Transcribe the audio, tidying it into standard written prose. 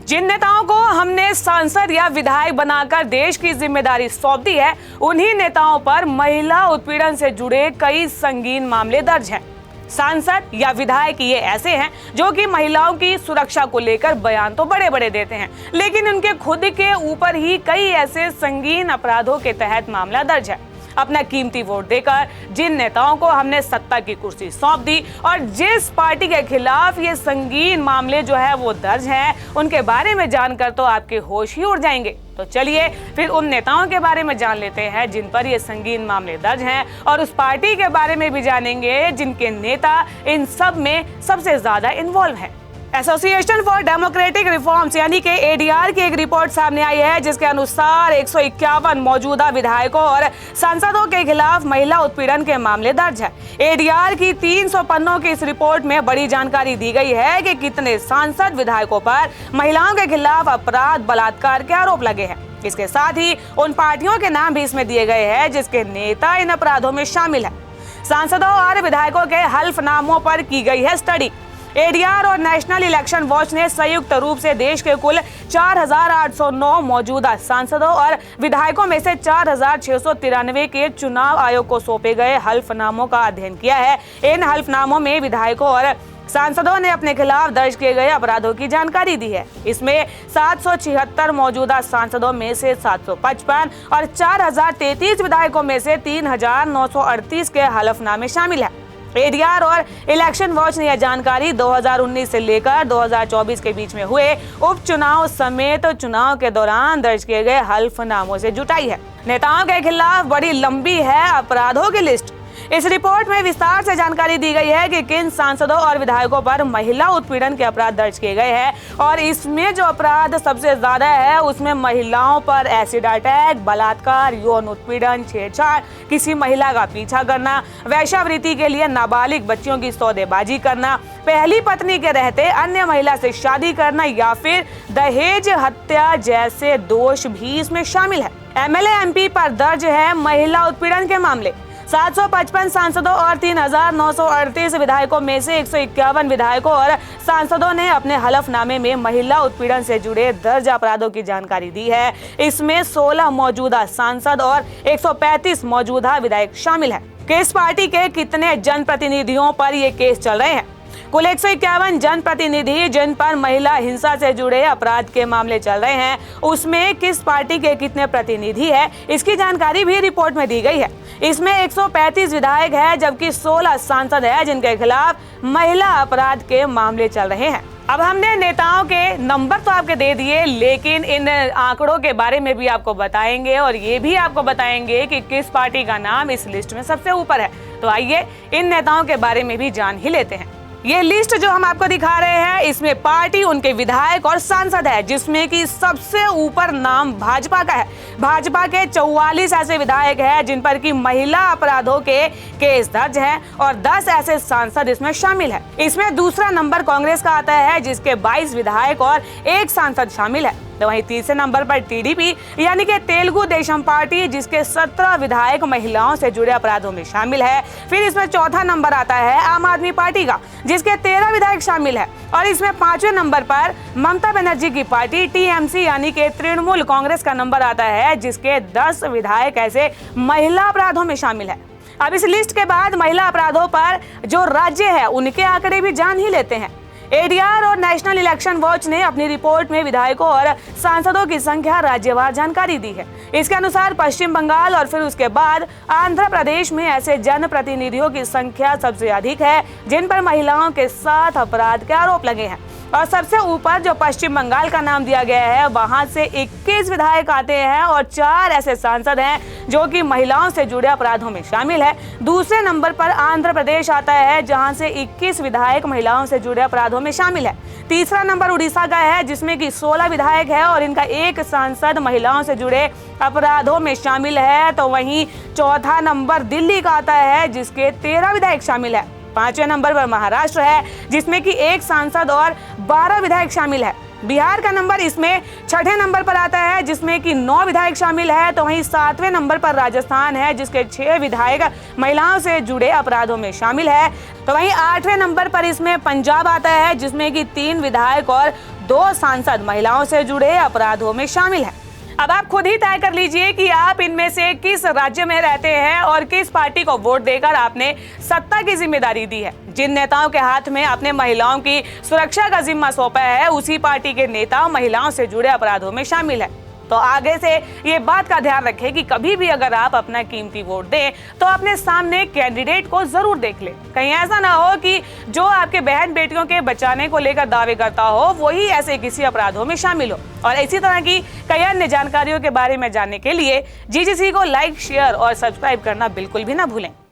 जिन नेताओं को हमने सांसद या विधायक बनाकर देश की जिम्मेदारी सौंप दी है, उन्हीं नेताओं पर महिला उत्पीड़न से जुड़े कई संगीन मामले दर्ज हैं। सांसद या विधायक ये ऐसे हैं जो कि महिलाओं की सुरक्षा को लेकर बयान तो बड़े बड़े देते हैं, लेकिन उनके खुद के ऊपर ही कई ऐसे संगीन अपराधों के तहत मामला दर्ज है। अपना कीमती वोट देकर जिन नेताओं को हमने सत्ता की कुर्सी सौंप दी और जिस पार्टी के खिलाफ ये संगीन मामले जो है वो दर्ज हैं, उनके बारे में जानकर तो आपके होश ही उड़ जाएंगे। तो चलिए फिर उन नेताओं के बारे में जान लेते हैं जिन पर ये संगीन मामले दर्ज हैं, और उस पार्टी के बारे में भी जानेंगे जिनके नेता इन सब में सबसे ज्यादा इन्वॉल्व है। एसोसिएशन फॉर डेमोक्रेटिक रिफॉर्म्स यानी कि एडीआर की एक रिपोर्ट सामने आई है, जिसके अनुसार 151 मौजूदा विधायकों और सांसदों के खिलाफ महिला उत्पीड़न के मामले दर्ज है। एडीआर की 300 पन्नों की इस रिपोर्ट में बड़ी जानकारी दी गई है कि कितने सांसद विधायकों पर महिलाओं के खिलाफ अपराध बलात्कार के आरोप लगे हैं। इसके साथ ही उन पार्टियों के नाम भी इसमें दिए गए हैं जिसके नेता इन अपराधों में शामिल है। सांसदों और विधायकों के हल्फनामों पर की गई है स्टडी। एडीआर और नेशनल इलेक्शन वॉच ने संयुक्त रूप से देश के कुल 4,809 मौजूदा सांसदों और विधायकों में से 4,693 के चुनाव आयोग को सौंपे गए हल्फनामों का अध्ययन किया है। इन हल्फनामों में विधायकों और सांसदों ने अपने खिलाफ दर्ज किए गए अपराधों की जानकारी दी है। इसमें 776 मौजूदा सांसदों में से 755 और 4,033 विधायकों में से 3,938 के हलफनामे शामिल है। एडीआर और इलेक्शन वॉच ने यह जानकारी 2019 से लेकर 2024 के बीच में हुए उपचुनाव समेत चुनाव के दौरान दर्ज किए गए हल्फनामों से जुटाई है। नेताओं के खिलाफ बड़ी लंबी है अपराधों की लिस्ट। इस रिपोर्ट में विस्तार से जानकारी दी गई है कि किन सांसदों और विधायकों पर महिला उत्पीड़न के अपराध दर्ज किए गए हैं, और इसमें जो अपराध सबसे ज्यादा है उसमें महिलाओं पर एसिड अटैक, बलात्कार, यौन उत्पीड़न, छेड़छाड़, किसी महिला का पीछा करना, वेश्यावृत्ति के लिए नाबालिग बच्चियों की सौदेबाजी करना, पहली पत्नी के रहते अन्य महिला से शादी करना या फिर दहेज हत्या जैसे दोष भी इसमें शामिल है। एमएलए एमपी पर दर्ज है महिला उत्पीड़न के मामले। 755 सांसदों और 3,938 विधायकों में से 151 विधायकों और सांसदों ने अपने हलफनामे में महिला उत्पीड़न से जुड़े दर्ज अपराधों की जानकारी दी है। इसमें 16 मौजूदा सांसद और 135 मौजूदा विधायक शामिल है। किस पार्टी के कितने जनप्रतिनिधियों पर ये केस चल रहे हैं? कुल 151 जनप्रतिनिधि जिन पर महिला हिंसा से जुड़े अपराध के मामले चल रहे हैं, उसमें किस पार्टी के कितने प्रतिनिधि है, इसकी जानकारी भी रिपोर्ट में दी गई है। इसमें 135 विधायक है जबकि 16 सांसद है जिनके खिलाफ महिला अपराध के मामले चल रहे हैं। अब हमने नेताओं के नंबर तो आपके दे दिए, लेकिन इन आंकड़ों के बारे में भी आपको बताएंगे और ये भी आपको बताएंगे कि किस पार्टी का नाम इस लिस्ट में सबसे ऊपर है। तो आइए इन नेताओं के बारे में भी जान ही लेते हैं। ये लिस्ट जो हम आपको दिखा रहे हैं, इसमें पार्टी, उनके विधायक और सांसद है, जिसमें कि सबसे ऊपर नाम भाजपा का है। भाजपा के 44 ऐसे विधायक हैं जिन पर की महिला अपराधों के केस दर्ज हैं और 10 ऐसे सांसद इसमें शामिल है। इसमें दूसरा नंबर कांग्रेस का आता है जिसके 22 विधायक और 1 सांसद शामिल है। तो वहीं तीसरे नंबर पर टीडीपी यानी कि तेलुगु देशम पार्टी, जिसके 17 विधायक महिलाओं से जुड़े अपराधों में शामिल है। फिर इसमें चौथा नंबर आता है आम आदमी पार्टी का, जिसके 13 विधायक शामिल है। और इसमें 5वें नंबर पर ममता बनर्जी की पार्टी टीएमसी यानी कि तृणमूल कांग्रेस का नंबर आता है, जिसके 10 विधायक ऐसे महिला अपराधों में शामिल है। अब इस लिस्ट के बाद महिला अपराधों पर जो राज्य है उनके आंकड़े भी जान ही लेते हैं। एडीआर और नेशनल इलेक्शन वॉच ने अपनी रिपोर्ट में विधायकों और सांसदों की संख्या राज्यवार जानकारी दी है। इसके अनुसार पश्चिम बंगाल और फिर उसके बाद आंध्र प्रदेश में ऐसे जनप्रतिनिधियों की संख्या सबसे अधिक है जिन पर महिलाओं के साथ अपराध के आरोप लगे हैं। और सबसे ऊपर जो पश्चिम बंगाल का नाम दिया गया है, वहां से 21 विधायक आते हैं और 4 ऐसे सांसद हैं जो कि महिलाओं से जुड़े अपराधों में शामिल है। दूसरे नंबर पर आंध्र प्रदेश आता है जहां से 21 विधायक महिलाओं से जुड़े अपराधों में शामिल है। तीसरा नंबर उड़ीसा का है जिसमें कि 16 विधायक है और इनका 1 सांसद महिलाओं से जुड़े अपराधों में शामिल है। तो वहीं चौथा नंबर दिल्ली का आता है जिसके 13 विधायक शामिल है। 5वें नंबर पर महाराष्ट्र है जिसमें कि 1 सांसद और 12 विधायक शामिल है। बिहार का नंबर इसमें 6ठे नंबर पर आता है जिसमें कि 9 विधायक शामिल है। तो वहीं 7वें नंबर पर राजस्थान है जिसके 6 विधायक महिलाओं से जुड़े अपराधों में शामिल है। तो वहीं 8वें नंबर पर इसमें पंजाब आता है जिसमें कि 3 विधायक और 2 सांसद महिलाओं से जुड़े अपराधों में शामिल हैं। अब आप खुद ही तय कर लीजिए कि आप इनमें से किस राज्य में रहते हैं और किस पार्टी को वोट देकर आपने सत्ता की जिम्मेदारी दी है। जिन नेताओं के हाथ में आपने महिलाओं की सुरक्षा का जिम्मा सौंपा है, उसी पार्टी के नेता महिलाओं से जुड़े अपराधों में शामिल है। तो आगे से ये बात का ध्यान रखें कि कभी भी अगर आप अपना कीमती वोट दें तो अपने सामने कैंडिडेट को जरूर देख लें। कहीं ऐसा ना हो कि जो आपके बहन बेटियों के बचाने को लेकर दावे करता हो वही ऐसे किसी अपराधों में शामिल हो। और इसी तरह की कई अन्य जानकारियों के बारे में जानने के लिए GGC को लाइक, शेयर और सब्सक्राइब करना बिल्कुल भी ना भूलें।